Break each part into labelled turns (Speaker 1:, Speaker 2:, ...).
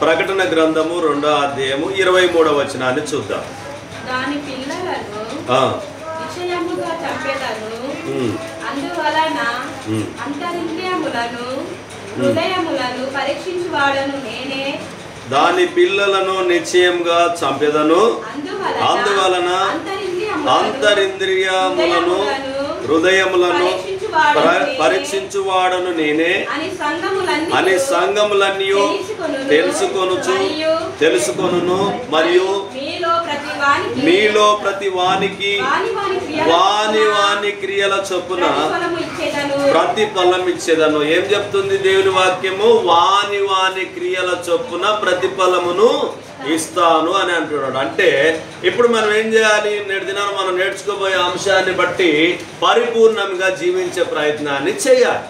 Speaker 1: ప్రకటన గ్రంథము 2వ అధ్యాయము 23వ వచనాన్ని చూద్దాం.
Speaker 2: దాని పిల్లలను నిశ్చయముగా చంపెదను, అందువలన అంతరింద్రియములను హృదయములను పరీక్షించువాడను నేనే. దాని
Speaker 1: పిల్లలను నిశ్చయంగా చంపెదను, అందువలన అంతరింద్రియములను హృదయములను పరీక్షించువాడను నేనే అని సంఘములన్నీ తెలుసుకొనును. మరియు మీలో ప్రతి వానికి వాని క్రియల చొప్పున ప్రతిఫలం ఇచ్చేదను. ఏం చెప్తుంది దేవుని వాక్యము? వాని క్రియల చొప్పున ప్రతిఫలమును ఇస్తాను అని అంటున్నాడు. అంటే ఇప్పుడు మనం ఏం చేయాలి? నేటి దినాన మనం నేర్చుకోబోయే అంశాన్ని బట్టి పరిపూర్ణంగా జీవించే ప్రయత్నాన్ని చేయాలి.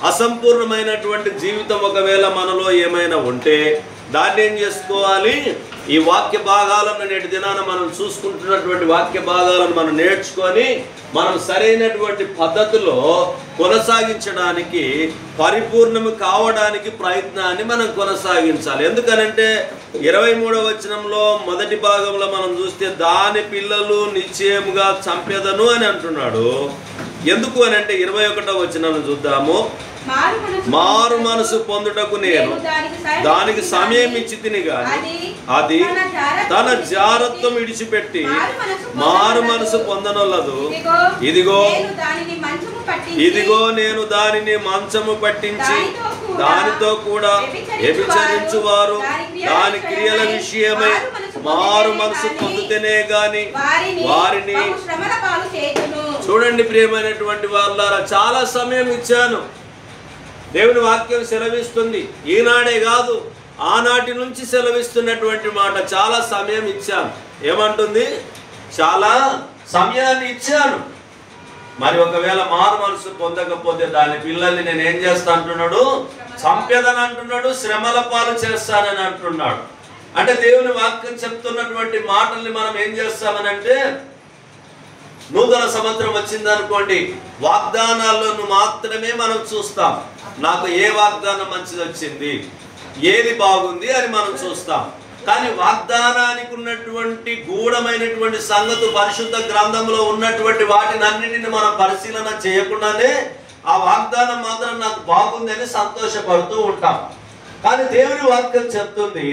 Speaker 1: అసంపూర్ణమైనటువంటి జీవితం ఒకవేళ మనలో ఏమైనా ఉంటే దాన్ని ఏం చేసుకోవాలి? ఈ వాక్య భాగాలను నేటి దినాన మనం చూసుకుంటున్నటువంటి వాక్య భాగాలను మనం నేర్చుకొని మనం సరైనటువంటి పద్ధతిలో కొనసాగించడానికి, పరిపూర్ణము కావడానికి ప్రయత్నాన్ని మనం కొనసాగించాలి. ఎందుకనంటే 23వ వచనంలో మొదటి భాగంలో మనం చూస్తే దాని పిల్లలు నిశ్చయముగా చంపెదను అని అంటున్నాడు. ఎందుకు అని అంటే 21వ వచనం చూద్దాము. మారు మనసు పొందుటకు నేను దానికి సమయం ఇచ్చి తిని గాని అది తన జారత్వం విడిచిపెట్టి మారు మనసు పొందనొల్లదు. ఇదిగో నేను దానిని మంచము పట్టించి దానితో కూడా వ్యభిచరించువారు దాని క్రియల విషయమై మారు మనసు పొందితేనే గాని వారిని. చూడండి ప్రియమైనటువంటి వాళ్ళారా, చాలా సమయం ఇచ్చాను. దేవుని వాక్యం సెలవిస్తుంది. ఈనాడే కాదు, ఆనాటి నుంచి సెలవిస్తున్నటువంటి మాట. చాలా సమయం ఇచ్చాను. ఏమంటుంది? చాలా సమయాన్ని ఇచ్చాను. మరి ఒకవేళ మారు మనసు పొందకపోతే దాని పిల్లల్ని నేను ఏం చేస్తా అంటున్నాడు? చంపేదని అంటున్నాడు, శ్రమల పాలు చేస్తానని అంటున్నాడు. అంటే దేవుని వాక్యం చెప్తున్నటువంటి మాటల్ని మనం ఏం చేస్తామనంటే, నూతన సంవత్సరం వచ్చిందనుకోండి, వాగ్దానాలను మాత్రమే మనం చూస్తాం. నాకు ఏ వాగ్దానం మంచిది వచ్చింది, ఏది బాగుంది అని మనం చూస్తాం. కానీ వాగ్దానానికి ఉన్నటువంటి గూఢమైనటువంటి సంగతి పరిశుద్ధ గ్రంథంలో ఉన్నటువంటి వాటిని అన్నింటిని మనం పరిశీలన చేయకుండానే ఆ వాగ్దానం మాత్రం నాకు బాగుంది అని సంతోషపడుతూ ఉంటాం. కానీ దేవుని వాక్యం చెప్తుంది,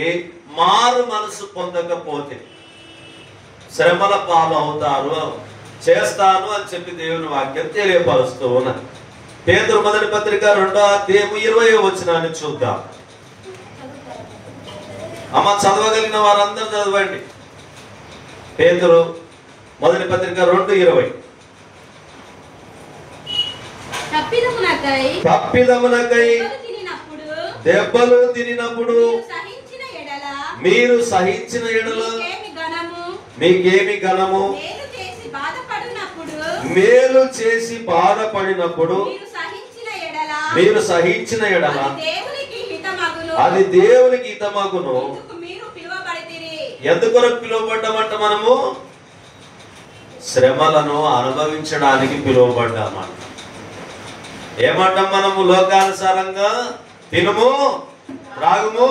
Speaker 1: మారు మనసు పొందకపోతే శ్రమల పాలు అవుతారు, చేస్తాను అని చెప్పి దేవుని వాక్యం తెలియపరుస్తూ ఉన్నది. పేతురు మొదటి పత్రిక 2వ అధ్యాయము 20వ వచనాన్ని చూద్దాం. అమ్మ చదవగలిగిన వారందరూ చదవండి. పేతురు మొదటి పత్రిక 2:20. తప్పిదమునకై దెబ్బలు తినినప్పుడు మీరు సహించిన ఎడల మీకేమి ఘనము? మేలు చేసి బాధపడినప్పుడు మీరు సహించిన ఎడల అది దేవునికి హితమగును. ఎందుకొరకు పిలువబడ్డామంట? మనము శ్రమలను అనుభవించడానికి పిలువబడ్డామంట. ఏమంటాం మనము? లోకానుసారంగా తినుము, త్రాగుము,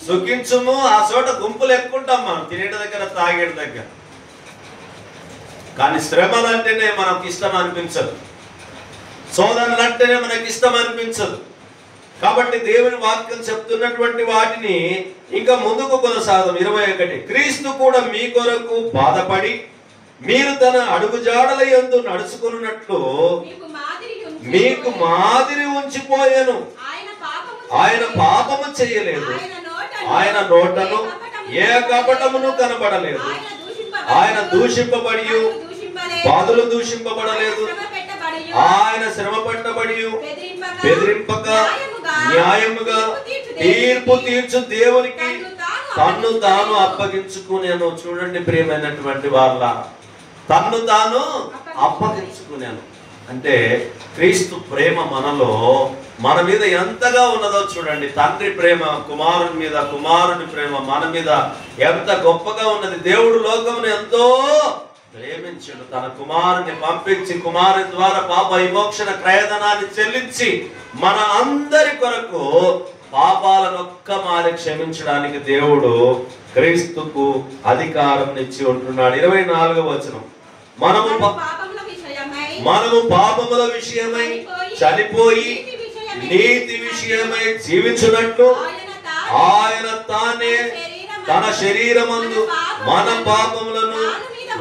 Speaker 1: సుఖించుము. ఆ చోట గుంపులు ఎక్కుంటాం మనం, తినేట దగ్గర, తాగేట దగ్గర. కానీ శ్రమలు అంటేనే మనకు ఇష్టం అనిపించదు, శోధనలు అంటేనే మనకి ఇష్టం అనిపించదు. కాబట్టి దేవుని వాక్యం చెప్తున్నటువంటి వాటిని ఇంకా ముందుకు కొనసాగం. 21. క్రీస్తు కూడా మీ కొరకు బాధపడి మీరు తన అడుగుజాడల యందు నడుచుకున్నట్లు మీకు మాదిరి ఉంచిపోయాను. ఆయన పాపము చేయలేదు, ఆయన నోటను ఏ కపటమును కనబడలేదు, ఆయన దూషింపబడి బాధలు దూషింపబడలేదు, ఆయన శ్రమ పట్టబడి బెదిరింపక న్యాయముగా తీర్పు తీర్చు దేవునికి తన్ను తాను అప్పగించుకునేను. చూడండి ప్రియమైనటువంటి వాళ్ళ, తన్ను తాను అప్పగించుకునేను అంటే క్రీస్తు ప్రేమ మనలో, మన మీద ఎంతగా ఉన్నదో చూడండి. తండ్రి ప్రేమ కుమారుని మీద, కుమారుని ప్రేమ మన మీద ఎంత గొప్పగా ఉన్నది. దేవుడు లోకమును ఎంతో ప్రేమించుడు, తన కుమారుని పంపించి కుమారుని ద్వారా పాప విమోక్షణ క్రయధనాన్ని చెల్లించి మన అందరి కొరకు పాపాలను ఒక్క మారి క్షమించడానికి దేవుడు క్రీస్తుకు అధికారం ఇచ్చి ఉంటున్నాడు. 24వ వచనం, మనము పాపముల విషయమై చనిపోయి నీతి విషయమై జీవించున్నట్లు ఆయన తానే తన శరీరమందు మన పాపములను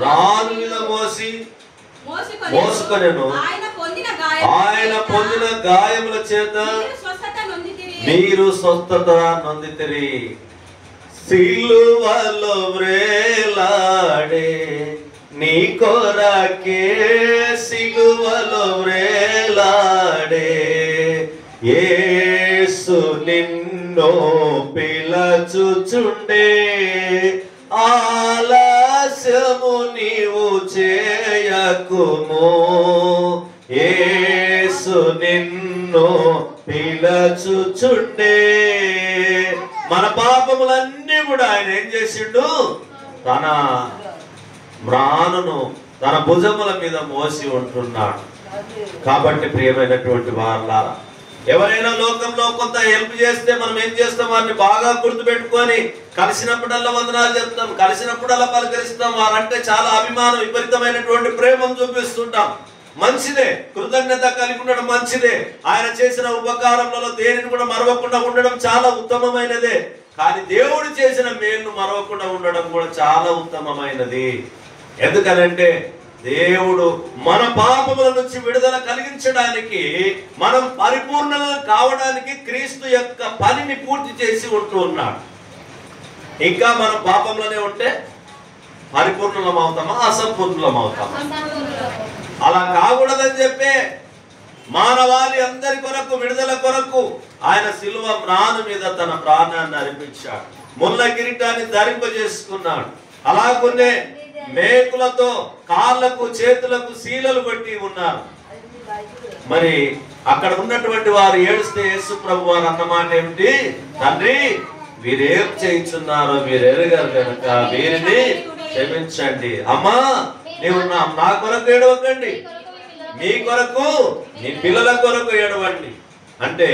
Speaker 1: రాను మీద మోసుకొనెను. ఆయన పొందిన గాయముల చేత మీరు స్వస్థత నొందితిరి. సిలువలో వ్రేలాడే నీ కొరకే, సిలువలో వ్రేలాడే యేసు నిన్ను పిలచుచుండే, ఆలస్యము నీవు చేయకుము, యేసు నిన్ను పిలచుచుండే. మన పాపములన్నీ కూడా ఆయన ఏం చేసిండు? తన మ్రానును తన భుజముల మీద మోసి ఉంటున్నాడు. కాబట్టి ప్రియమైనటువంటి వారలారా, ఎవరైనా లోకంలో కొంత హెల్ప్ చేస్తే మనం ఏం చేస్తాం? వారిని బాగా గుర్తుపెట్టుకొని కలిసినప్పుడల్లా వందనాలు చెప్తాం, కలిసినప్పుడల్లా పలకరిస్తాం. వారంటే చాలా అభిమానం, విపరీతమైనటువంటి ప్రేమను చూపిస్తుంటాం. మంచిదే, కృతజ్ఞత కలిగి ఉండడం మంచిదే. ఆయన చేసిన ఉపకారములలో దేనిని కూడా మరవకుండా ఉండడం చాలా ఉత్తమమైనదే. కానీ దేవుడు చేసిన మేలును మరవకుండా ఉండడం కూడా చాలా ఉత్తమమైనది. ఎందుకనంటే దేవుడు మన పాపముల నుంచి విడుదల కలిగించడానికి, మనం పరిపూర్ణంగా కావడానికి క్రీస్తు యొక్క పనిని పూర్తి చేసి ఉంటూ ఉన్నాడు. ఇంకా మనం పాపంలోనే ఉంటే పరిపూర్ణం అవుతామా, అసంపూర్ణం అవుతామా? అలా కాకూడదని చెప్పే మానవాళి అందరి కొరకు, విడుదల కొరకు ఆయన సిలువ మ్రాను మీద తన ప్రాణాన్ని అర్పించాడు. ముళ్ళ కిరీటాన్ని ధరింపజేసుకున్నాడు. అలాగునే మేకులతో కాళ్ళకు చేతులకు శీలలు కొట్టి ఉన్నారు. మరి అక్కడ ఉన్నటువంటి వారు ఏడుస్తే యేసు ప్రభు వారు అన్నమాట ఏమిటి? తండ్రి, వీరేం చేయించున్నారో మీరు ఎరుగరు కనుక వీరిని క్షమించండి. అమ్మా, నీవు నా కొరకు ఏడవకండి, మీ కొరకు, మీ పిల్లల కొరకు ఏడవండి. అంటే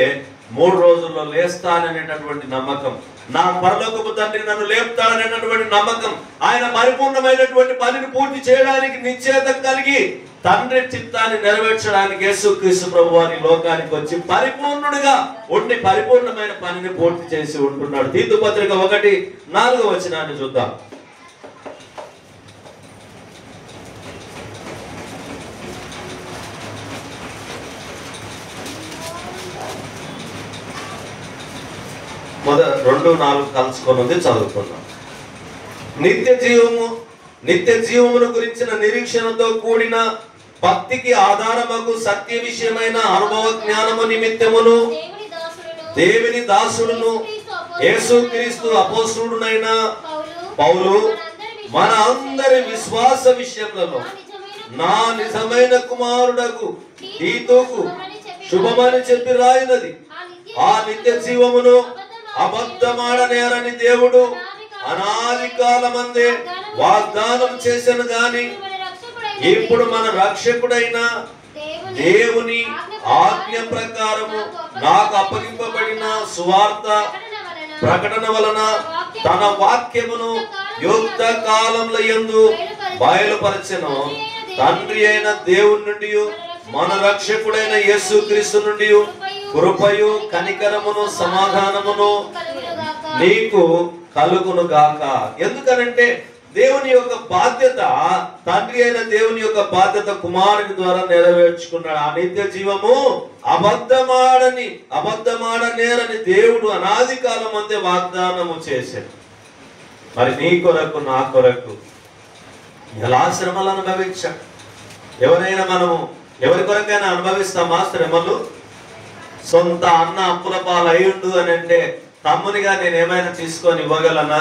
Speaker 1: 3 రోజుల్లో లేస్తాననేటటువంటి నమ్మకం, నా పరలోకపు తండ్రి నన్ను లేపుతాడనేటటువంటి నమ్మకం, ఆయన పరిపూర్ణమైనటువంటి పనిని పూర్తి చేయడానికి నిశ్చయత కలిగి తండ్రి చిత్తాన్ని నెరవేర్చడానికి యేసుక్రీస్తు ప్రభు వారి లోకానికి వచ్చి పరిపూర్ణుడిగా ఉండి పరిపూర్ణమైన పనిని పూర్తి చేసి ఉంటున్నాడు. తీతు పత్రిక 1:4 వచనాన్ని చూద్దాం. మొదట 2-4 కలుసుకొని చదువుకుందాం. నిత్య జీవమును గురించిన నిరీక్షణతో కూడిన భక్తికి ఆధారమగు సత్య విషయమైన అనుభవ జ్ఞానము నిమిత్తమును దేవుని దాసుడును యేసుక్రీస్తు అపోస్తలుడైన పౌలు మన అందరి విశ్వాస విషయములలో నా నిజమైన కుమారుడకు తీతుకు శుభమని చెప్పి రాయినది. ఆ నిత్య జీవమును అబద్ధమాడనేరని దేవుడు అనాది కాలమందే వాగ్దానం చేశాను గాని ఇప్పుడు మన రక్షకుడైన దేవుని ఆజ్ఞ ప్రకారము నాకు అప్పగింపబడిన సువార్త ప్రకటన వలన తన వాక్యమును యుక్త కాలముల యందు బయలుపరచెను. తండ్రి అయిన దేవుని నుండి మన రక్షకుడైన యేసుక్రీస్తు నుండి కృపయు కనికరమును సమాధానమును నీకు కలుగును గాక. ఎందుకనంటే దేవుని యొక్క బాధ్యత, తండ్రి అయిన దేవుని యొక్క బాధ్యత కుమారుని ద్వారా నెరవేర్చుకున్నాడు. ఆ నిత్య జీవము అబద్ధమాడనేరని దేవుడు అనాది కాలం అంతే వాగ్దానము చేశాడు. మరి నీ కొరకు నా కొరకు ఎలా శ్రమలు అనుభవించాడు? మనము ఎవరి కొరకైనా అనుభవిస్తామా శ్రమలు? సొంత అన్న అప్పుల పాలు అయ్యుండు అని అంటే తమ్మునిగా నేను ఏమైనా తీసుకొని ఇవ్వగలనా?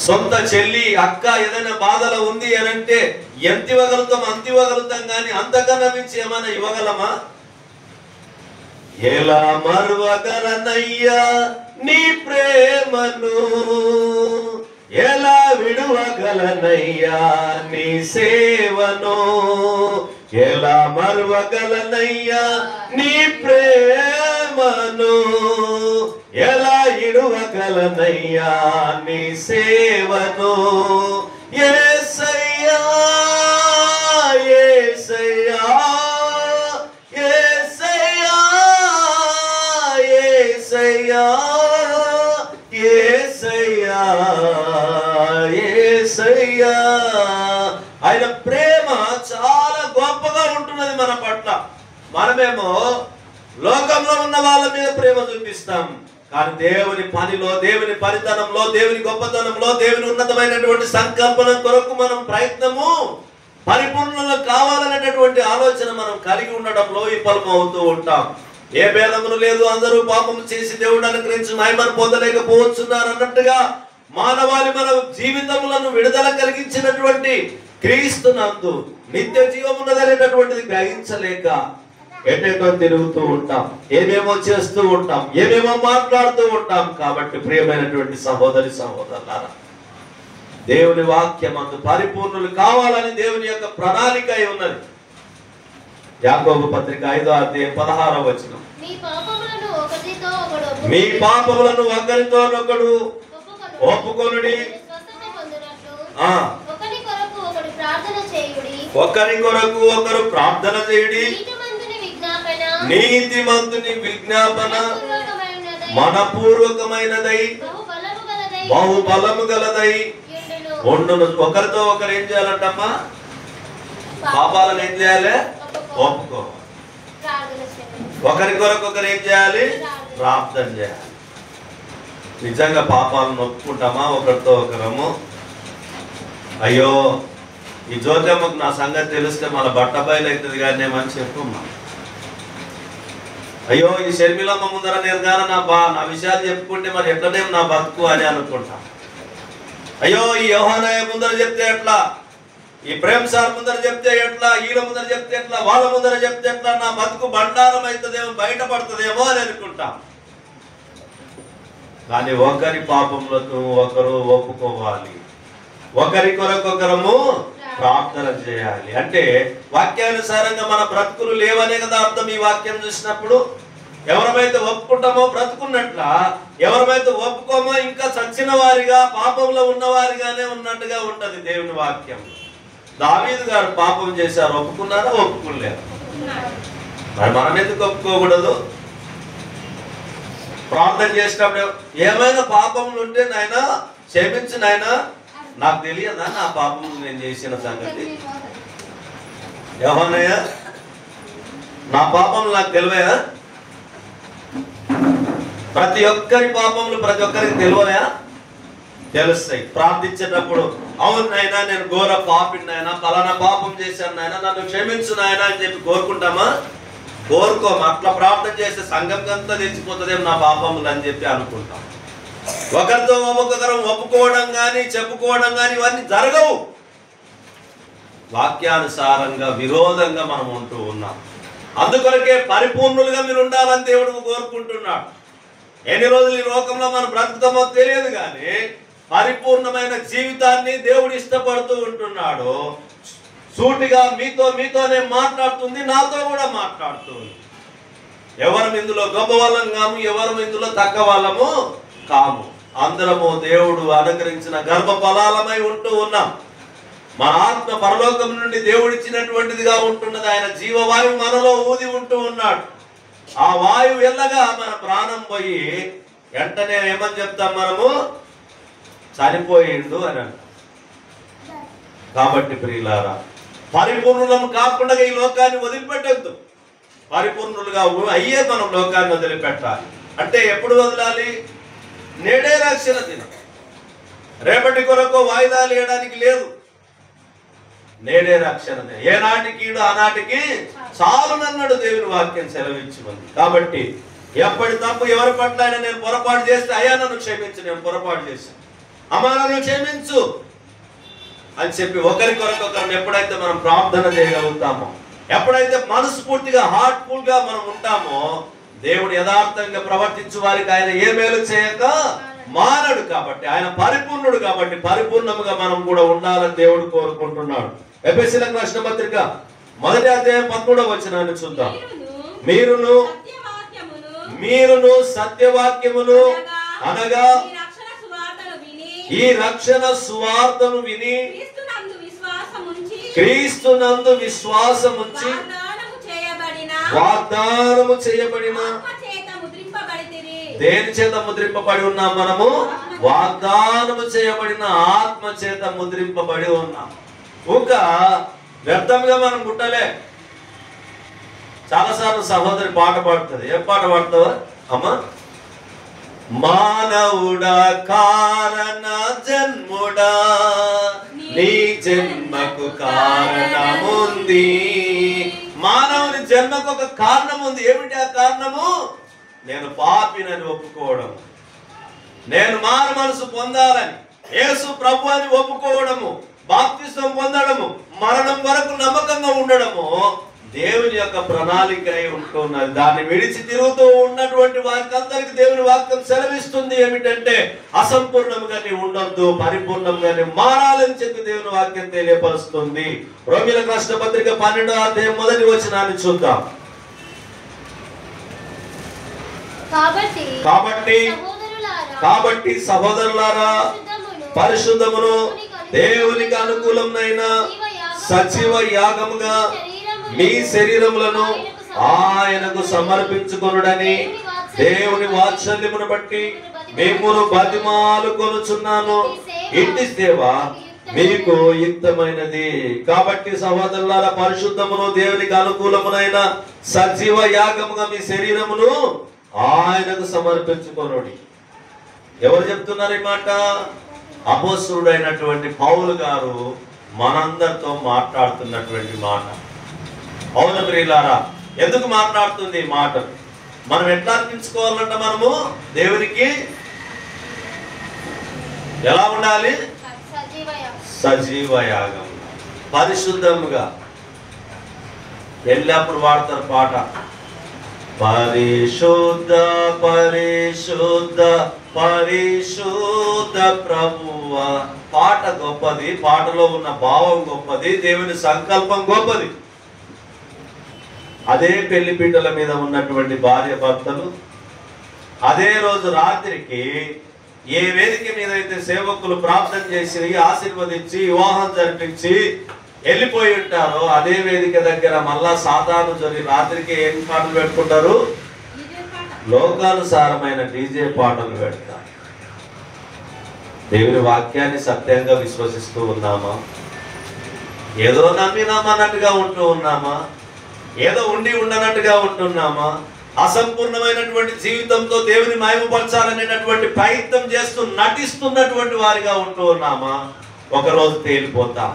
Speaker 1: సొంత చెల్లి అక్క ఏదైనా బాధలో ఉంది అని అంటే ఎంత ఇవ్వగలుగుతాం? అంత ఇవ్వగలుగుతాం, కానీ అంతకన్నా మించి ఏమైనా ఇవ్వగలమా? ఎలా మరువగలనయ్యా నీ ప్రేమను, ఎలా విడువగలనయ్యా నీ సేవను, ఎలా మరువగలనయ్యా నీ ప్రేమను, ప్రేమను ఎలా ఇడువగలనయ్యా నీ సేవను. యేసయ్యా యేసయ్యా యేసయ్యా యేసయ్యా యేసయ్యా యేసయ్యా. ఆయన ప్రేమ చాలా గొప్పగా ఉంటున్నది మన పట్ల. మనమేమో లోకంలో ఉన్న వాళ్ళ మీద ప్రేమ చూపిస్తాం, కానీ దేవుని పనిలో, దేవుని పరితనంలో, దేవుని గొప్పతనంలో, దేవుని ఉన్నతమైనటువంటి సంకల్పన కొరకు మనం ప్రయత్నము పరిపూర్ణంగా కావాలనేటటువంటి ఆలోచన మనం కలిగి ఉండడంలో విఫలం అవుతూ ఉంటాం. ఏ భేదమును లేదు, అందరూ పాపము చేసి దేవుడు అనుగ్రహించి మహిమను పొందలేకపోతున్నారు అన్నట్టుగా మానవాళి మన జీవితములను విడుదల కలిగించినటువంటి క్రీస్తునందు నిత్య జీవమున్నదనేటటువంటిది గ్రహించలేక ఎటెటో తిరుగుతూ ఉంటాం, ఏమేమో చేస్తూ ఉంటాం, ఏమేమో మాట్లాడుతూ ఉంటాం. కాబట్టి ప్రియమైనటువంటి సహోదరి సహోదరులారా, దేవుని వాక్యం అందు పరిపూర్ణులు కావాలని దేవుని యొక్క ప్రణాళిక అయి ఉన్నది. యాకోబు పత్రిక 5వ అధ్యాయం 16వ వచనం, మీ పాపములను ఒకరితోనొకడు ఒప్పుకొనుడి, ఒకరి కొరకు ఒకరు ప్రార్థన చేయుడి, నీతిమంతుని విజ్ఞాపన మనపూర్వకమైనదై బహు బలము గలదై ఉండును. ఒకరితో ఒకరు ఏం చేయాలంటమ్మా? పాపాలను ఏం చేయాలి? ఒప్పుకో. ఒకరి కొరకు ఒకరు ఏం చేయాలి? ప్రార్థన చేయాలి. నిజంగా పాపాలను ఒప్పుకుంటామా ఒకరితో ఒకరము? అయ్యో ఈ జ్యోతిమ్మకు నా సంగతి తెలిస్తే మన బట్ట బయలు అవుతుంది కానీ ఏమని చెప్పమ్మా. అయ్యో ఈ షర్మిలమ్మ ముందర నేను కానీ నా విషయాలు చెప్పుకుంటే మరి ఎట్లనే నా బతుకు అని అనుకుంటా. అయ్యో ఈ యోహానయ్య ముందర చెప్తే ఎట్లా, ఈ ప్రేమ్ సార్ ముందర చెప్తే ఎట్లా, వీళ్ళ ముందర చెప్తే ఎట్లా, వాళ్ళ ముందర చెప్తే ఎట్లా, నా బతుకు బండారం అవుతుందేమో, బయటపడుతుందేమో అని అనుకుంటా. కానీ ఒకరి పాపములను ఒకరు ఒప్పుకోవాలి, ఒకరి కొరకొకరము ప్రార్థన చేయాలి. అంటే వాక్యానుసారంగా మన బ్రతుకులు లేవనే కదా అర్థం. ఈ వాక్యం చూసినప్పుడు ఎవరమైతే ఒప్పుకుంటామో బ్రతుకున్నట్ల, ఎవరమైతే ఒప్పుకోమో ఇంకా చచ్చిన వారిగా, పాపంలో ఉన్నవారిగానే ఉన్నట్టుగా ఉంటది దేవుని వాక్యం. దావీదు గారు పాపం చేశారు, ఒప్పుకున్నారా? ఒప్పుకోలేరు. మరి మనం ఎందుకు ఒప్పుకోకూడదు? ప్రార్థన చేసినప్పుడు ఏమైనా పాపములు ఉంటే నాయనా క్షమించు నాయనా, నాకు తెలియదా నా పాపం నేను చేసిన సంగతి? యోహానయ్య నా పాపములు నాకు తెలివయా? ప్రతి ఒక్కరి పాపములు ప్రతి ఒక్కరికి తెలివయా? తెలుస్తాయి. ప్రార్థించేటప్పుడు అవును నాయనా నేను ఘోర పాపిని నాయనా, ఫలానా పాపం చేశాను నాయనా, నన్ను క్షమించు నాయనా అని చెప్పి కోరుకుంటామా? కోరుకోము. అట్లా ప్రార్థన చేస్తే సంఘంకంతా తెచ్చిపోతుందేమో నా పాపములు అని చెప్పి అనుకుంటాం. ఒకరితో ఒకరం ఒప్పుకోవడం కానీ చెప్పుకోవడం కానీ ఇవన్నీ జరగవు. వాక్యానుసారంగా విరోధంగా మనం ఉంటూ ఉన్నాం. అందుకొరకే పరిపూర్ణులుగా మీరు ఉండాలని దేవుడు కోరుకుంటున్నాడు. ఎన్ని రోజులు ఈ లోకంలో మనం బ్రతుకుతామో తెలియదు, కానీ పరిపూర్ణమైన జీవితాన్ని దేవుడు ఇష్టపడుతూ ఉంటున్నాడు. సూటిగా మీతోనే మాట్లాడుతుంది, నాతో కూడా మాట్లాడుతుంది. ఎవరం ఇందులో గొప్ప వాళ్ళం కాము, ఎవరం ఇందులో తక్కువ వాళ్ళము కాము. అందరము దేవుడు అనుగ్రహించిన గర్భ ఫలాలమై ఉంటూ ఉన్నాం. మన ఆత్మ పరలోకం నుండి దేవుడిచ్చినటువంటిదిగా ఉంటున్నది. ఆయన జీవవాయువు మనలో ఊది ఉంటూ ఉన్నాడు. ఆ వాయువు వెళ్ళగా మన ప్రాణం పోయి వెంటనే ఏమని చెప్తాం మనము? చనిపోయిండు అని అంటాం. కాబట్టి ప్రియులారా, పరిపూర్ణులం కాకుండా ఈ లోకాన్ని వదిలిపెట్టద్దు. పరిపూర్ణులుగా అయ్యే మనం లోకాన్ని వదిలిపెట్టాలి. అంటే ఎప్పుడు వదలాలి? నేడే రక్షణ దినం. రేపటి కొరకు వాయిదాలు వేయడానికి లేదు. నేడే రక్షణ. ఏనాటికి ఆనాటికి చాలునన్నాడు దేవుని వాక్యం సెలవిచ్చుకుంది. కాబట్టి ఎప్పటి తప్పు ఎవరి పట్ల అయినా నేను పొరపాటు చేస్తే అయ్యా నన్ను క్షమించు, నేను పొరపాటు చేశాను, అమ్మా నన్ను క్షమించు అని చెప్పి ఒకరి కొరకు ఒకరిని ఎప్పుడైతే మనం ప్రార్థన చేయగలుగుతామో, ఎప్పుడైతే మనస్ఫూర్తిగా హార్ట్ఫుల్ గా మనం ఉంటామో, దేవుడు యథార్థంగా ప్రవర్తించు వారికి ఆయన ఏ మేలు చేయక మానడు. కాబట్టి ఆయన పరిపూర్ణుడు. కాబట్టి పరిపూర్ణముగా మనం కూడా ఉండాలని దేవుడు కోరుకుంటున్నాడు. ఎఫెసీయులకు రాసిన పత్రిక 1వ అధ్యాయం 13వ వచనాన్ని చూద్దాం. మీరును మీరును సత్యవాక్యమును అనగా ఈ రక్షణ సువార్తను విని క్రీస్తునందు విశ్వాసముంచి వాగ్దానము చేయబడిన దేని చేత ముద్రింపబడి ఉన్నాం? మనము వాగ్దానము చేయబడిన ఆత్మ చేత ముద్రింపబడి ఉన్నాం. ఒక వ్యర్థంగా మనం పుట్టలే. చాలాసార్లు సహోదరి పాట పాడుతుంది. ఏ పాట పాడుతావా అమ్మా? మానవుడా కారణ జన్ముడా నీ జన్మకు కారణముంది. మానవుని జన్మకు ఒక కారణం ఉంది. ఏమిటి ఆ కారణము? నేను పాపినని ఒప్పుకోవడం, నేను మారు మనసు పొందాలని యేసు ప్రభు అని ఒప్పుకోవడము, బాప్తిస్మం పొందడము, మరణం వరకు నమ్మకంగా ఉండడము దేవుని యొక్క ప్రణాళిక అయి ఉంటున్నది. దాన్ని విడిచి తిరుగుతూ ఉన్నటువంటి వారికి అందరికి దేవుని వాక్యం సెలవిస్తుంది ఏమిటంటే అసంపూర్ణంగా నీ ఉండొద్దు, పరిపూర్ణంగా నీ మారాలని చెప్పి దేవుని వాక్యం తెలియపరుస్తుంది. రోమీయులకు రాసిన పత్రిక 12వ అధ్యాయం 1వ వచనాన్ని చూద్దాం. కాబట్టి సహోదరులారా, పరిశుద్ధమును దేవునికి అనుకూలమైన సజీవ యాగముగా మీ శరీరములను ఆయనకు సమర్పించుకొనుడని దేవుని వాత్సల్యమును బట్టి మిమ్మును బతిమాలు కొనుచున్నాను. ఇంటి సేవ మీకు యుక్తమైనది. కాబట్టి సహోదరులారా, పరిశుద్ధమును దేవునికి అనుకూలమునైన సజీవ యాగముగా మీ శరీరమును ఆయనకు సమర్పించుకొనుడి. ఎవరు చెప్తున్నారు ఈ మాట? అపోస్తలుడైనటువంటి పౌలు గారు మనందరితో మాట్లాడుతున్నటువంటి మాట. అవును ప్రియులారా, ఎందుకు మాట్లాడుతుంది ఈ మాట? మనం ఎట్లా అర్పించుకోవాలంట? మనము దేవునికి ఎలా ఉండాలి? సజీవ యాగం, పరిశుద్ధముగా. వెళ్ళినప్పుడు వాడతారు పాట, పరిశుద్ధ పరిశుద్ధ పరిశుద్ధ ప్రభువ. పాట గొప్పది, పాటలో ఉన్న భావం గొప్పది, దేవుని సంకల్పం గొప్పది. అదే పెళ్లిపీటల మీద ఉన్నటువంటి భార్య భర్తలు అదే రోజు రాత్రికి ఏ వేదిక మీద అయితే సేవకులు ప్రార్థన చేసి ఆశీర్వదించి వివాహం జరిపించి వెళ్ళిపోయి ఉంటారో అదే వేదిక దగ్గర మళ్ళా సాతాను జరిగి రాత్రికి ఏం పాటలు పెట్టుకుంటారు? లోకానుసారమైన డీజే పాటలు పెడతారు. దేవుని వాక్యాన్ని సత్యంగా విశ్వసిస్తూ ఉన్నామా? ఏదో నమ్మినామన్నట్టుగా ఉంటూ ఉన్నామా? ఏదో ఉండి ఉండనట్టుగా ఉంటున్నామా? అసంపూర్ణమైనటువంటి జీవితంతో దేవుని మహిమపరచాలనేటటువంటి ప్రయత్నం చేస్తూ నటిస్తున్నటువంటి వారిగా ఉంటూ ఉన్నామా? ఒకరోజు తేలిపోతాం.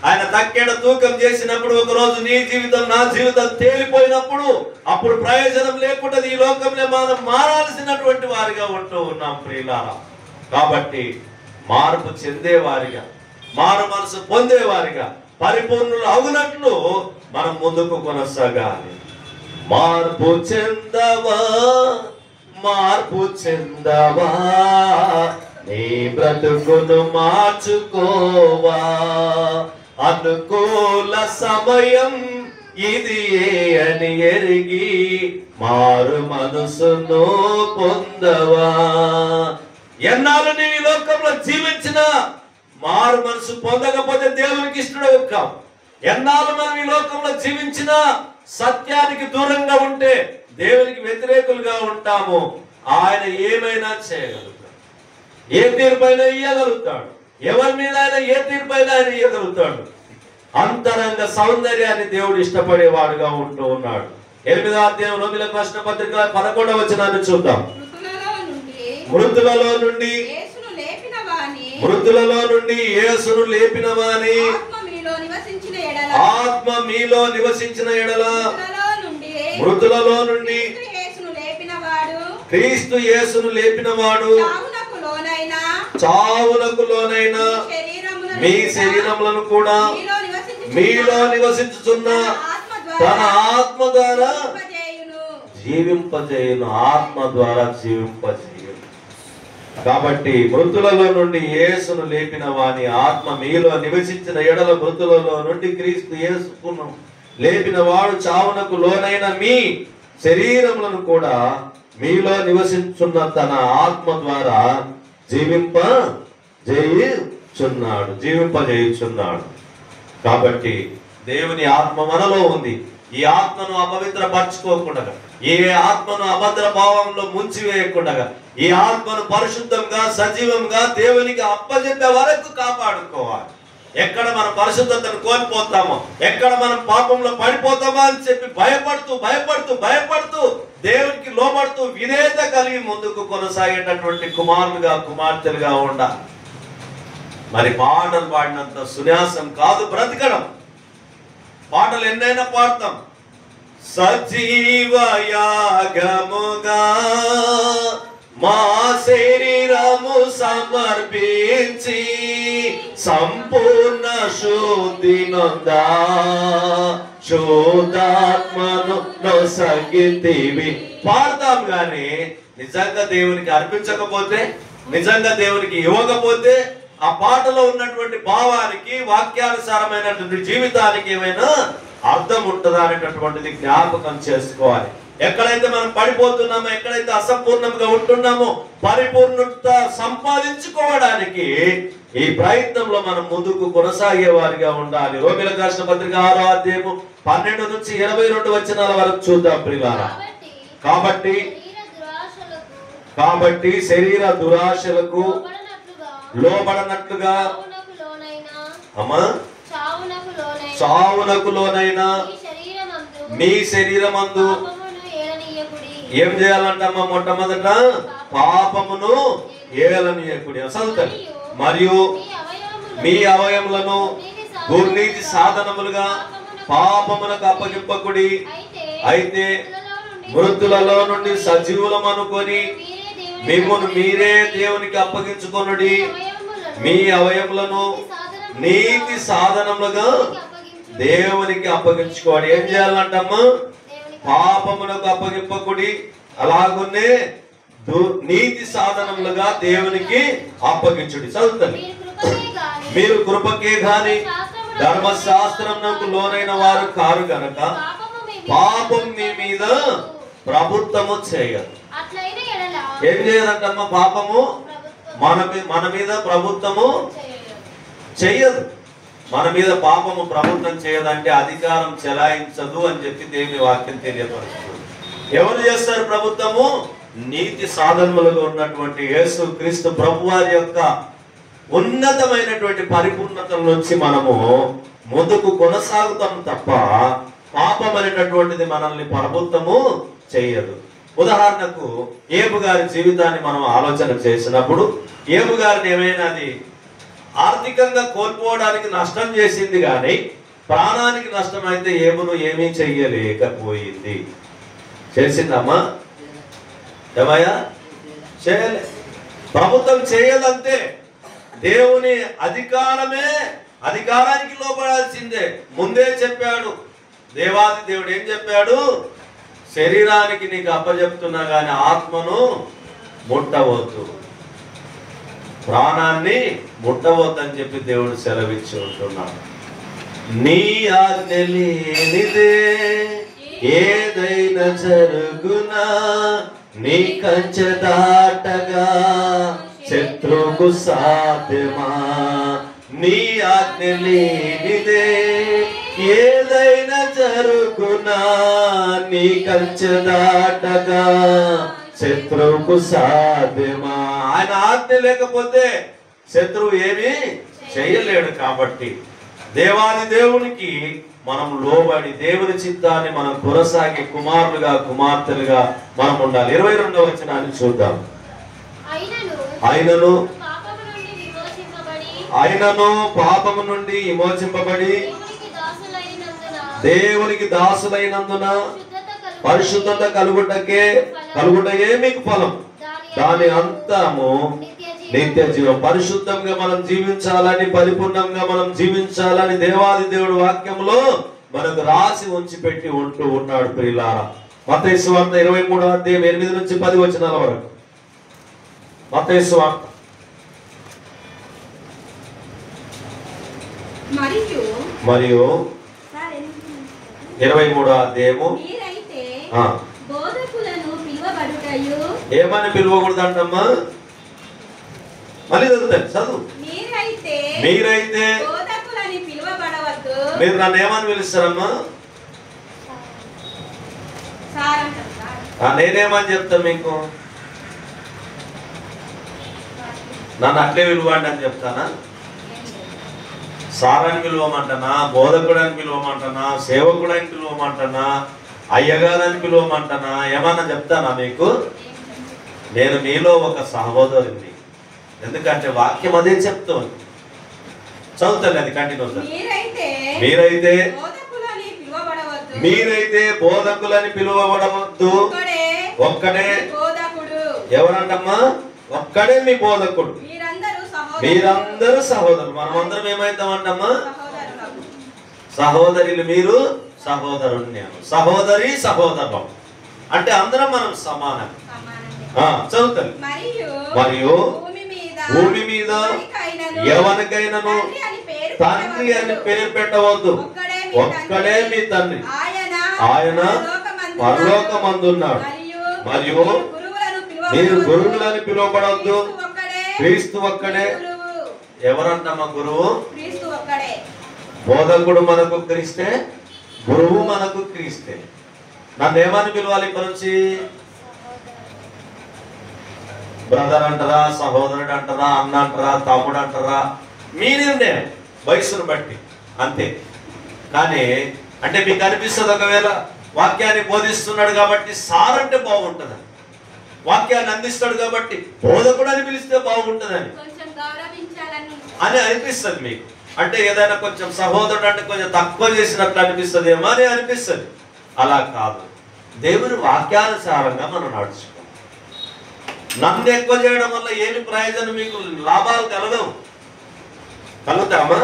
Speaker 1: ఆయన తక్కెడ తూకం చేసినప్పుడు ఒకరోజు నీ జీవితం నా జీవితం తేలిపోయినప్పుడు అప్పుడు ప్రయోజనం లేకుండా ఈ లోకంలో మనం మారాల్సినటువంటి వారిగా ఉంటూ ఉన్నాం ప్రియులారా. కాబట్టి మార్పు చెందేవారిగా, మారు మనసు పొందేవారిగా, పరిపూర్ణులు అవునట్లు మనం ముందుకు కొనసాగాలి. మార్పు చెందవా, మార్పు చెందవా, నీ బ్రతుకును మార్చుకోవా. అనుకూల సమయం ఇది అని ఎరిగి మారు మనసును పొందవా. ఎన్నాళ్ళు నీ లోకంలో జీవించినా మారు మనసు పొందకపోతే దేవునికి ఇష్టడవు కావు. ఎన్నాళ్ళు మనం ఈ లోకంలో జీవించినా సత్యానికి దూరంగా ఉంటే దేవునికి వ్యతిరేకులుగా ఉంటాము. ఆయన ఏమైనా చేయగలుగుతాడు, ఏ తీర్పైనా ఇయ్యగలుగుతాడు, ఎవరి మీద ఆయన ఏ తీర్పైనా ఆయన ఇయ్యగలుగుతాడు. అంతరంగ సౌందర్యాన్ని దేవుడు ఇష్టపడేవాడుగా ఉంటూ ఉన్నాడు. 8వ అధ్యాయం రోమీయులకు రాసిన పత్రిక 11వ వచనాన్ని చూద్దాం. మృతులలో నుండి యేసును లేపిన వాని ఆత్మ మీలో నివసించిన ఎడల మృతులలో నుండి క్రీస్తు యేసును లేపినవాడు చావునకు లోనైన మీ శరీరములను కూడా మీలో నివసించుచున్న తన ఆత్మ ద్వారా జీవింపజేయును. ఆత్మ ద్వారా జీవింపజేయును. కాబట్టి మృతులలో నుండి యేసును లేపిన వాని ఆత్మ మీలో నివసించిన ఎడల మృతులలో నుండి క్రీస్తు యేసును లేపిన వాడు చావునకు లోనైన మీ శరీరములను కూడా మీలో నివసించున్న తన ఆత్మ ద్వారా జీవింపజేయుచున్నాడు. కాబట్టి దేవుని ఆత్మ మనలో ఉంది. ఈ ఆత్మను అపవిత్రపరచుకోకుండా, ఈ ఆత్మను అభద్ర భావంలో ముంచివేయకుండా, ఈ ఆత్మను పరిశుద్ధంగా సజీవంగా దేవునికి అప్పజెప్పే వరకు కాపాడుకోవాలి. ఎక్కడ మనం పరిశుద్ధతను కోల్పోతామో, ఎక్కడ మనం పాపంలో పడిపోతామో అని చెప్పి భయపడుతూ దేవునికి లోబడుతూ విధేయత కలిగి ముందుకు కొనసాగేటటువంటి కుమారులుగా కుమార్తెలుగా ఉండాలి. మరి పాటలు పాడినంత సున్యాసం కాదు బ్రతకడం. పాటలు ఎన్నైనా పాడతాం. సజీవయాగముగా మా శరీరము సమర్పించి సంపూర్ణ శుద్ధి నొందా శుద్ధాత్మను నొసగితివి పాడతాం. కానీ నిజంగా దేవునికి అర్పించకపోతే, నిజంగా దేవునికి ఇవ్వకపోతే, ఆ పాటలో ఉన్నటువంటి భావానికి, వాక్యానుసారమైనటువంటి జీవితానికి ఏమైనా అర్థం ఉంటుందా అనేటటువంటిది జ్ఞాపకం చేసుకోవాలి. ఎక్కడైతే మనం పడిపోతున్నామో, ఎక్కడైతే అసంపూర్ణంగా ఉంటున్నామో, పరిపూర్ణత సంపాదించుకోవడానికి ఈ ప్రయత్నంలో మనం ముందుకు కొనసాగే వారిగా ఉండాలి. రోమిలకు రాసిన పత్రిక 6వ అధ్యాయము 12 నుంచి 22 వచనాల వరకు చూద్దాం ప్రియులారా. కాబట్టి శరీర దురాశలకు లోబడనట్లుగా చావునకు లోనైనా మీ శరీరమందు ఏం చేయాలంటమ్మా? మొట్టమొదట పాపమును ఏలనీయకుడి. చదువుతాను. మరియు మీ అవయములను దుర్నీతి సాధనములుగా పాపమునకు అప్పగింపకుడి. అయితే మృతులలో నుండి సజీవులం అనుకొని మిమ్మును మీరే దేవునికి అప్పగించుకొనుడి. మీ అవయములను నీతి సాధనములుగా దేవునికి అప్పగించుకోండి. ఏం చేయాలంటమ్మా? పాపమునకు అప్పగింపకుడి, అలాగునే నీతి సాధనములుగా దేవునికి అప్పగించుడి. చదువుతాను. మీరు కృపకే గాని ధర్మశాస్త్రమునకు లోనైన వారు కారు గనక పాపం మీ మీద ప్రభుత్వము చేయదు. ఏం చేయదంటమ్మా? పాపము మన మీద ప్రభుత్వము చెయ్యదు. మన మీద పాపము ప్రభుత్వం చేయదంటే అధికారం చెలాయించదు అని చెప్పి దేవుని వాక్యం తెలియపరుస్తుంది. ఎవరు చేస్తారు ప్రభుత్వము? నీతి సాధనములలో ఉన్నటువంటి యేసు క్రీస్తు ప్రభువారి యొక్క ఉన్నతమైనటువంటి పరిపూర్ణత నుంచి మనము ముందుకు కొనసాగుతాం తప్ప పాపం అనేటటువంటిది మనల్ని ప్రభుత్వము చేయదు. ఉదాహరణకు ఏబు గారి జీవితాన్ని మనం ఆలోచన చేసినప్పుడు, ఏబు గారిని ఏమైనా అది ఆర్థికంగా కోల్పోవడానికి నష్టం చేసింది, కానీ ప్రాణానికి నష్టం అయితే ఏబును ఏమీ చెయ్యలేకపోయింది. చేసిందమ్మా? ఏమయ్యా? చేయలే. ప్రభుత్వం చేయదంతే. దేవుని అధికారానికి లోపడాల్సిందే. ముందే చెప్పాడు దేవాది దేవుడు. ఏం చెప్పాడు? శరీరానికి నీకు అప్పచెప్తున్నా కానీ ఆత్మను ముట్టవద్దు, ప్రాణాన్ని ముట్టవద్దని చెప్పి దేవుడు సెలవిచ్చి ఉంటున్నాడు. నీ ఆజ్ఞ లేనిదే ఏదైనా జరుగునా, నీ కంచె దాటగా శత్రువుకు సాధ్యమా? నీ ఆజ్ఞ లేనిదే ఏదైనా జరుగునా, నీ కంచె దాటగా శత్రువుకు సాధ్యమా? ఆయన ఆజ్ఞ లేకపోతే శత్రువు ఏమీ చేయలేడు. కాబట్టి దేవాది దేవునికి మనం లోబడి దేవుని చిత్తాన్ని మనం కొనసాగే కుమారులుగా కుమార్తెలుగా మనం ఉండాలి. 22వ వచనాన్ని చూద్దాం. ఆయనను పాపము నుండి విమోచింపబడి దేవునికి దాసులైనందున పరిశుద్ధత కలుగుటయే మీకు ఫలం, దాని అంతము నిత్య జీవం. పరిశుద్ధంగా మనం జీవించాలని, పరిపూర్ణంగా మనం జీవించాలని దేవాది దేవుడు వాక్యంలో మనకు రాసి ఉంచి పెట్టి ఉంటూ ఉన్నాడు. ప్రియులారా, మత్తయి సువార్త 23వ అధ్యాయం 8 నుంచి 10 వచనాల వరకు. మత్తయి సువార్త మరియు 23వ అధ్యాయము
Speaker 2: బోధకులను పిలువబడుటయు
Speaker 1: ఏమని పిలువకూడదంటమ్మా? మళ్ళీ చదువుతాను, చదువు. మీరైతే మీరు నన్ను ఏమని పిలుస్తారమ్మా? నేనేమని చెప్తా మీకు? నన్ను అట్లే పిలువండి అని చెప్తానా? సారాన్ని పిలువమంటానా? బోధకుడని పిలువమంటానా? సేవకుడని పిలువమంటానా? అయ్యగారని పిలువమంటానా? ఏమన్నా చెప్తానా మీకు? నేను మీలో ఒక సహోదరుని. ఎందుకంటే వాక్యం అదే చెప్తుంది. చదువుతాను, అది కంటిన్యూ. మీరైతే బోధకులని పిలువబడవద్దు, ఒక్కడే. ఎవరంటమ్మా? ఒక్కడే మీ బోధకుడు. మీరందరూ సహోదరులు. మనమందరం ఏమైతామంటమ్మా? సహోదరులు. మీరు సహోదరుడు, నేను సహోదరి, సహోదరం అంటే అందరం మనం సమానం. చదువుతాను. మరియు భూమి మీద ఎవరికైనాను తండ్రి అని పేరు పెట్టవద్దు, ఒక్కడే మీ తండ్రి, ఆయన పరలోకమందున్నాడు. మరియు మీరు గురువులని పిలువబడవద్దు, క్రీస్తు ఒక్కడే. ఎవరంటమ్మా గురువు? బోధకుడు మనకు క్రీస్తే, గురువు మనకు క్రీస్తే. నన్ను ఏమని పిలవాలి ఇప్పటి నుంచి? బ్రదర్ అంటారా, సహోదరుడు అంటారా, అన్న అంటారా, తమ్ముడు అంటారా? మీ నిర్ణయం, వయసును బట్టి అంతే. కానీ అంటే మీకు అనిపిస్తుంది ఒకవేళ వాక్యాన్ని బోధిస్తున్నాడు కాబట్టి సార్ అంటే బాగుంటుంది, వాక్యాన్ని అందిస్తాడు కాబట్టి బోధకుడు అని పిలిస్తే బాగుంటుందని అని అనిపిస్తుంది మీకు. అంటే ఏదైనా కొంచెం సహోదరుడు అంటే కొంచెం తక్కువ చేసినట్లు అనిపిస్తుంది ఏమో అని అనిపిస్తుంది. అలా కాదు, దేవుని వాక్యానుసారంగా మనం నడుచుకోవాలి. నన్ను ఎక్కువ చేయడం వల్ల ఏమి ప్రయోజనం? మీకు లాభాలు కలుగుతామా?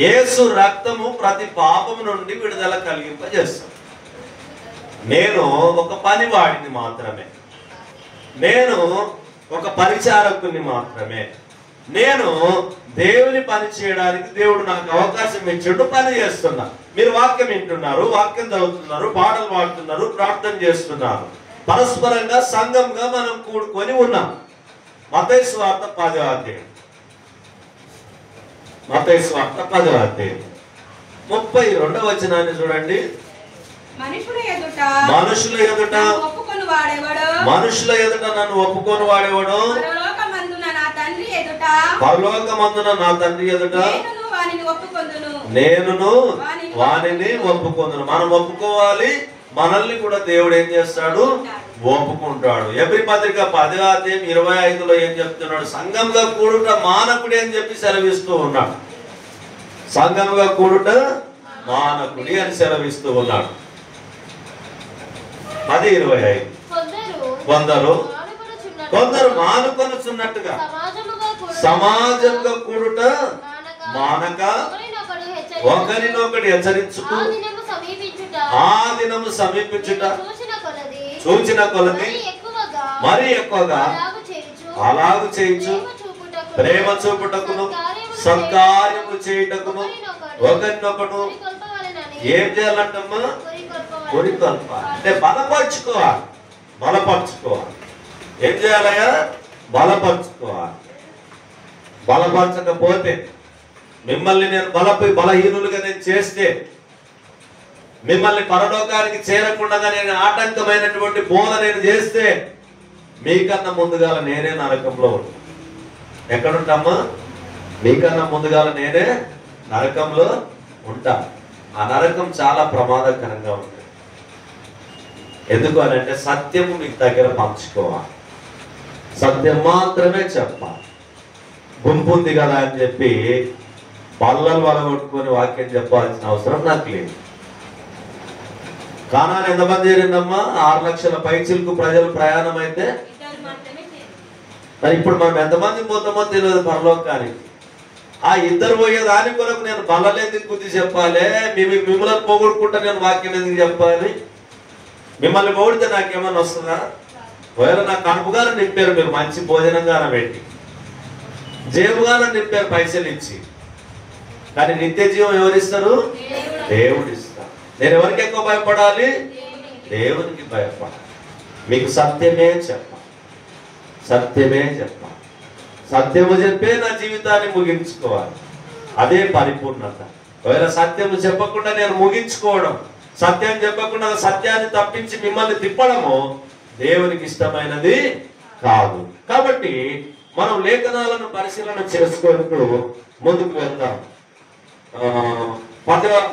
Speaker 1: యేసు రక్తము ప్రతి పాపము నుండి విడుదల కలిగింపజేస్తాం. నేను ఒక పనివాడిని మాత్రమే, నేను ఒక పరిచారకుని మాత్రమే. నేను దేవుని పని చేయడానికి దేవుడు నాకు అవకాశం ఇచ్చిండు, పని చేస్తున్నా. మీరు వాక్యం వింటున్నారు, వాక్యం చదువుతున్నారు, పాటలు పాడుతున్నారు, ప్రార్థన చేస్తున్నారు. పరస్పరంగా సంఘంగా మనం కూడుకొని ఉన్నాం. మత్తయి సువార్త 10వ అధ్యాయం, మత్తయి సువార్త 10వ అధ్యాయం 32వ వచనాన్ని చూడండి. మనుషుల ఎదుట మనుషుల ఎదుట నన్ను ఒప్పుకొని వాడేవాడు పరలోకమందున నా తండ్రి ఎదుట నేనును వానిని ఒప్పుకొందును. మనం ఒప్పుకోవాలి, మనల్ని కూడా దేవుడు ఏం చేస్తాడు? ఒప్పుకుంటాడు. ఎబ్రీ పత్రిక 10వ అధ్యాయం 25లో ఏం చెప్తున్నాడు? సంఘంగా కూడుట మానకుడి అని చెప్పి సెలవిస్తూ ఉన్నాడు. సంఘంగా కూడుట మానకుడి అని సెలవిస్తూ ఉన్నాడు. 10:25 కొందరు మానుకొనుచున్నట్టుగా సమాజంగా కూడుట మానక ఒకరినొకటి హెచ్చరించుకు ఆ దినము సమీపించుట చూచిన కొలది మరి ఎక్కువగా అలాగు చేయించు ప్రేమ చూపుటకును సత్కార్యము చేయుటకును ఒకరినొకడు ఏం చేయాలంటమ్మా? కొరికొల్పాలి. అంటే బలపరుచుకోవాలి. ఏం చేయాలయ్యా? బలపరుచుకోవాలి. బలపరచకపోతే మిమ్మల్ని నేను బలహీనులుగా నేను చేస్తే, మిమ్మల్ని పరలోకానికి చేరకుండా నేను ఆటంకమైనటువంటి బోధ నేను చేస్తే, మీకన్నా ముందుగాల నేనే నరకంలో ఉంటా. ఎక్కడుంటామా? మీకన్నా ముందుగాల నేనే నరకంలో ఉంటా. ఆ నరకం చాలా ప్రమాదకరంగా ఉంటుంది. ఎందుకు అని అంటే సత్యము మీకు దగ్గర పంచుకోవాలి, సత్యం మాత్రమే చెప్పాలి. గుంపు ఉంది కదా అని చెప్పి బల్లలు వలగొట్టుకొని వాక్యం చెప్పాల్సిన అవసరం నాకు లేదు. కానాని ఎంతమంది చేరిందమ్మా? 6 లక్షల పైచిలకు ప్రజలు ప్రయాణం అయితే మరి ఇప్పుడు మనం ఎంతమంది పోతామో తెలియదు పరలోకానికి. ఆ ఇద్దరు పోయే దాని కొరకు నేను బల్లలేందుకు బుద్ధి చెప్పాలి? మిమ్మల్ని పొగుడుకుంటా నేను వాక్యం ఎందుకు చెప్పాలి? మిమ్మల్ని పొగిడితే నాకేమన్నా వస్తుందా? ఒకవేళ నా కడుపుగానే నింపారు మీరు, మంచి భోజనంగానే పెట్టి జేబుగానే నింపారు పైసలు ఇచ్చి, కానీ నిత్య జీవం ఎవరిస్తారు? దేవుడు ఇస్తారు. నేను ఎవరికి ఎక్కువ భయపడాలి? దేవునికి భయపడాలి.
Speaker 3: మీకు సత్యమే చెప్పాలి, సత్యమే చెప్పాలి. సత్యము చెప్పే నా జీవితాన్ని ముగించుకోవాలి. అదే పరిపూర్ణత. ఒకవేళ సత్యము చెప్పకుండా నేను ముగించుకోవడం, సత్యం చెప్పకుండా సత్యాన్ని తప్పించి మిమ్మల్ని తిప్పడము దేవునికి ఇష్టమైనది కాదు. కాబట్టి మనం లేఖనాలను పరిశీలన చేసుకుంటూ ముందుకు వెళ్దాం.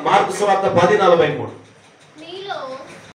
Speaker 3: మార్కు సువార్త 10:43.